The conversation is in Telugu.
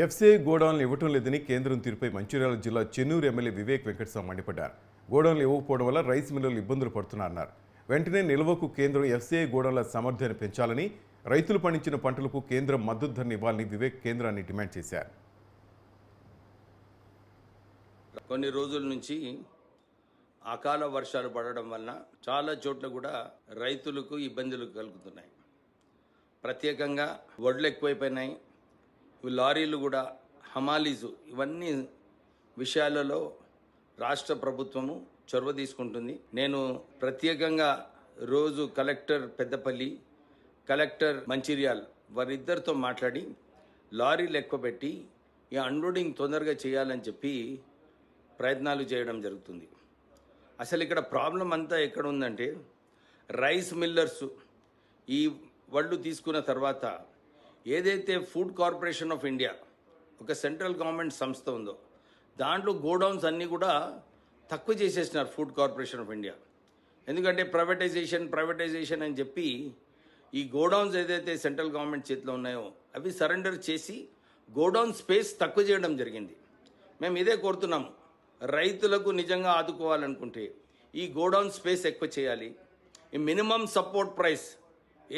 ఎఫ్సీఐ గోడౌన్లు ఇవ్వటం లేదని కేంద్రం తీరుపై మంచిర్యాల జిల్లా చెన్నూరు ఎమ్మెల్యే వివేక్ వెంకటస్వామి మండిపడ్డారు. గోడౌన్లు ఇవ్వకపోవడం వల్ల రైస్ మిల్లులు ఇబ్బందులు పడుతున్నారన్నారు. వెంటనే నిల్వకు కేంద్రం ఎఫ్సీఐ గోడౌన్ల సామర్థ్యాన్ని పెంచాలని, రైతులు పండించిన పంటలకు కేంద్రం మద్దతు ధరను ఇవ్వాలని వివేక్ కేంద్రాన్ని డిమాండ్ చేశారు. కొన్ని రోజుల నుంచి అకాల వర్షాలు పడడం వలన చాలా చోట్ల కూడా రైతులకు ఇబ్బందులు కలుగుతున్నాయి. ప్రత్యేకంగా వడ్లు ఎక్కువైపోయినాయి, లారీలు కూడా, హమాలీజు, ఇవన్నీ విషయాలలో రాష్ట్ర ప్రభుత్వము చొరవ తీసుకుంటుంది. నేను ప్రత్యేకంగా రోజు కలెక్టర్ పెద్దపల్లి, కలెక్టర్ మంచిర్యాల్ వారిద్దరితో మాట్లాడి లారీలు ఎక్కువ పెట్టి ఈ అన్లోడింగ్ తొందరగా చేయాలని చెప్పి ప్రయత్నాలు చేయడం జరుగుతుంది. అసలు ఇక్కడ ప్రాబ్లం అంతా ఎక్కడ ఉందంటే, రైస్ మిల్లర్స్ ఈ వడ్లు తీసుకున్న తర్వాత ఏదైతే ఫుడ్ కార్పొరేషన్ ఆఫ్ ఇండియా ఒక సెంట్రల్ గవర్నమెంట్ సంస్థ ఉందో దాంట్లో గోడౌన్స్ అన్నీ కూడా తక్కువ చేసేసినారు ఫుడ్ కార్పొరేషన్ ఆఫ్ ఇండియా. ఎందుకంటే ప్రైవేటైజేషన్ అని చెప్పి ఈ గోడౌన్స్ ఏదైతే సెంట్రల్ గవర్నమెంట్ చేతిలో ఉన్నాయో అవి సరెండర్ చేసి గోడౌన్ స్పేస్ తక్కువ చేయడం జరిగింది. మేము ఇదే కోరుతున్నాము, రైతులకు నిజంగా ఆదుకోవాలనుకుంటే ఈ గోడౌన్ స్పేస్ ఎక్కువ చేయాలి. ఈ మినిమం సపోర్ట్ ప్రైస్